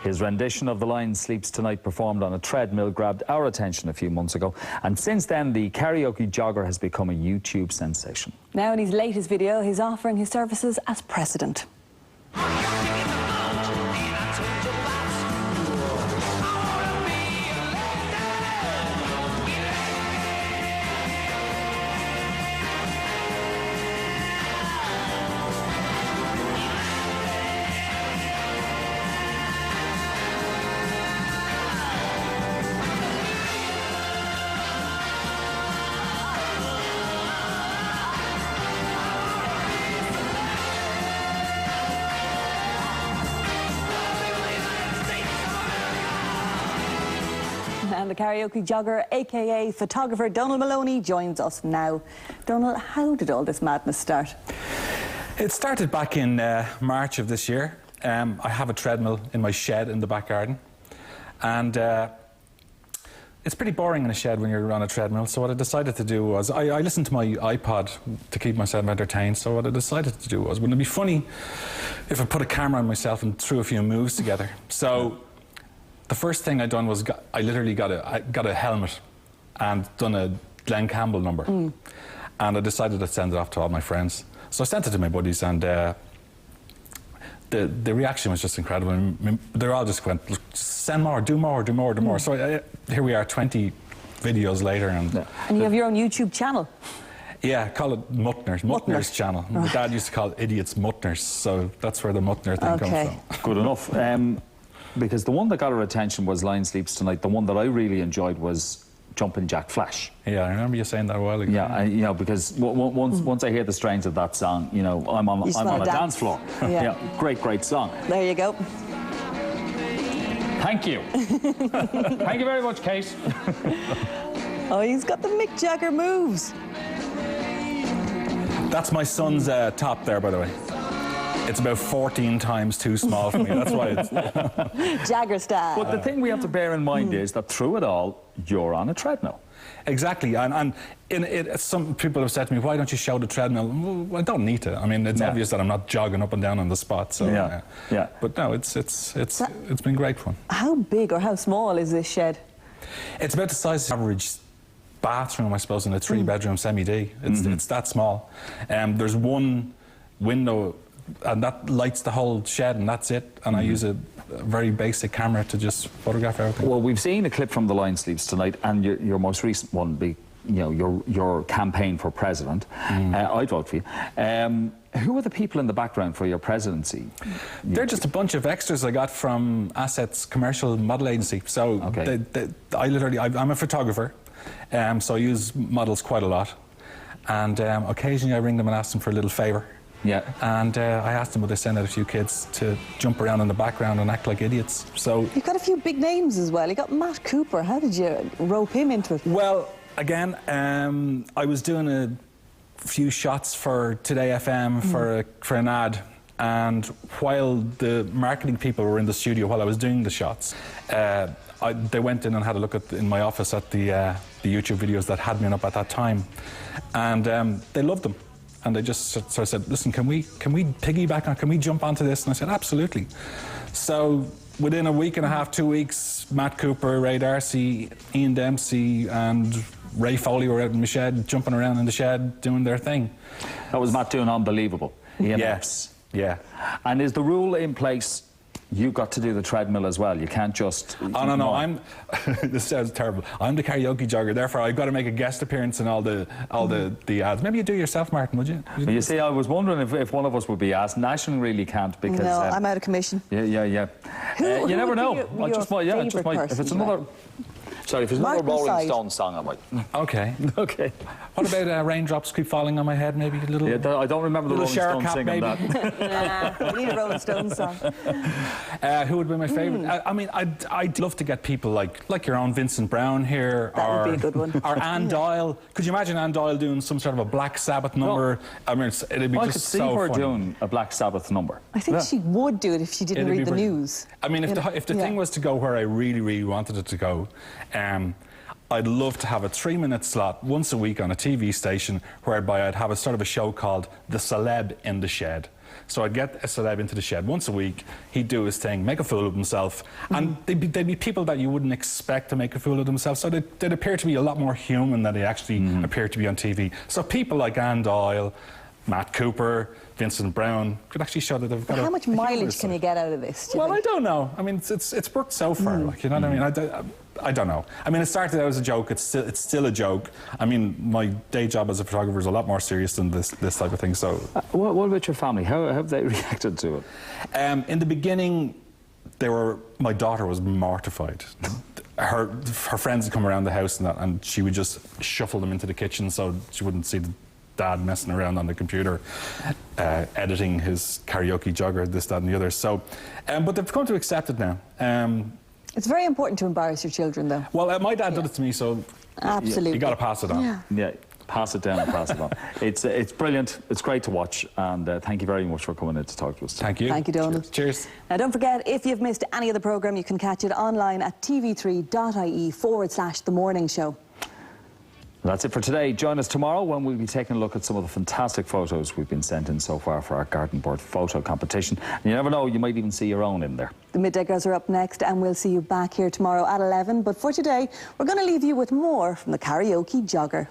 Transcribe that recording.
His rendition of The Lion Sleeps Tonight, performed on a treadmill, grabbed our attention a few months ago, and since then the Karaoke Jogger has become a YouTube sensation. Now in his latest video, he's offering his services as president. And the Karaoke Jogger, aka photographer Donal Moloney, joins us now. Donal, how did all this madness start? It started back in March of this year. I have a treadmill in my shed in the back garden, and it's pretty boring in a shed when you're on a treadmill. So what I decided to do was, I listened to my iPod to keep myself entertained. So what I decided to do was, wouldn't it be funny if I put a camera on myself and threw a few moves together? So the first thing I done was I literally got a helmet and done a Glenn Campbell number, and I decided to send it off to all my friends. So I sent it to my buddies, and the reaction was just incredible. I mean, they all just went, send more, do more, do more, do more. So here we are, 20 videos later, and you have your own YouTube channel. Yeah, call it Muttner's channel. My dad used to call it Idiots Muttners, so that's where the Muttner thing comes from. Good enough. Because the one that got our attention was Lion Sleeps Tonight. The one that I really enjoyed was Jumpin' Jack Flash. Yeah, I remember you saying that a while ago. Yeah, you know, because once I hear the strains of that song, you know, I'm on a dance floor. Yeah, great song. There you go. Thank you. Thank you very much, Kate. Oh, he's got the Mick Jagger moves. That's my son's top there, by the way. It's about 14 times too small for me. That's why it's Jagger style. But the thing we have to bear in mind is that through it all, you're on a treadmill. Exactly, and some people have said to me, why don't you show the treadmill? Well, I don't need to. I mean, it's obvious that I'm not jogging up and down on the spot. So yeah. But no, it's been great fun. How big or how small is this shed? It's about the size of the average bathroom, I suppose, in a 3-bedroom semi-D. It's that small. There's one window, and that lights the whole shed, and that's it. And I use a very basic camera to just photograph everything. Well, we've seen a clip from The Lion Sleeps Tonight, and your most recent one, your campaign for president. I'd vote for you. Who are the people in the background for your presidency? They're just a bunch of extras I got from Assets Commercial Model Agency. So I'm a photographer, so I use models quite a lot, and occasionally I ring them and ask them for a little favour. Yeah. And I asked them would they send out a few kids to jump around in the background and act like idiots. So you've got a few big names as well. You got Matt Cooper. How did you rope him into it? Well, again, I was doing a few shots for Today FM for an ad, and while the marketing people were in the studio while I was doing the shots, they went in and had a look in my office at the YouTube videos that had been up at that time, and they loved them. And they just sort of said, listen, can we piggyback on, can we jump onto this? And I said, absolutely. So within a week and a half, 2 weeks, Matt Cooper, Ray Darcy, Ian Dempsey, and Ray Foley were out in the shed, jumping around in the shed, doing their thing. That was Matt doing unbelievable. Yes. Yeah. And is the rule in place, you've got to do the treadmill as well? You can't just... Oh, no, this sounds terrible. I'm the Karaoke Jogger, therefore I've got to make a guest appearance in all the ads. Maybe you do yourself, Martin, would you? You see, I was wondering if one of us would be asked. National really can't, because... No, I'm out of commission. Yeah. You never know. If it's another... Sorry, if it's another Rolling Stones song, I might. Okay. What about Raindrops Keep Falling on My Head, maybe? A little... Yeah, I don't remember the Rolling Stones singing that. Nah, we need a Rolling Stones song. Who would be my favourite? I mean, I'd love to get people like your own Vincent Brown here. That would be a good one. Or Ann Doyle. Could you imagine Ann Doyle doing some sort of a Black Sabbath number? I mean, it'd be just so I could see her funny. doing a Black Sabbath number. I think she would do it if she didn't read the news. I mean, if the thing was to go where I really wanted it to go, I'd love to have a 3-minute slot once a week on a TV station whereby I'd have a sort of a show called The Celeb in the Shed. So I'd get a celeb into the shed once a week. He'd do his thing, make a fool of himself, and they'd be people that you wouldn't expect to make a fool of themselves. So they'd appear to be a lot more human than they actually appear to be on TV. So people like Donal, Matt Cooper, Vincent Brown could actually show that they've got How much mileage can you get out of this? Well, I don't know. I mean, it's worked so far. Like, you know what I mean? I don't know. I mean, it started out as a joke. It's still a joke. I mean, my day job as a photographer is a lot more serious than this type of thing. So, what about your family? How have they reacted to it? In the beginning, my daughter was mortified. Her friends would come around the house and she would just shuffle them into the kitchen so she wouldn't see the dad messing around on the computer, editing his Karaoke Jogger, this, that and the other. So, but they've come to accept it now. It's very important to embarrass your children, though. Well, my dad did it to me, so absolutely, you got to pass it on. Yeah, pass it down and pass it on. It's brilliant. It's great to watch, and thank you very much for coming in to talk to us today. Thank you. Thank you, Donal. Cheers. Now, don't forget, if you've missed any of the programme, you can catch it online at tv3.ie/The Morning Show. That's it for today. Join us tomorrow when we'll be taking a look at some of the fantastic photos we've been sent in so far for our garden board photo competition. And you never know, you might even see your own in there. The Midday Girls are up next, and we'll see you back here tomorrow at 11. But for today, we're going to leave you with more from the Karaoke Jogger.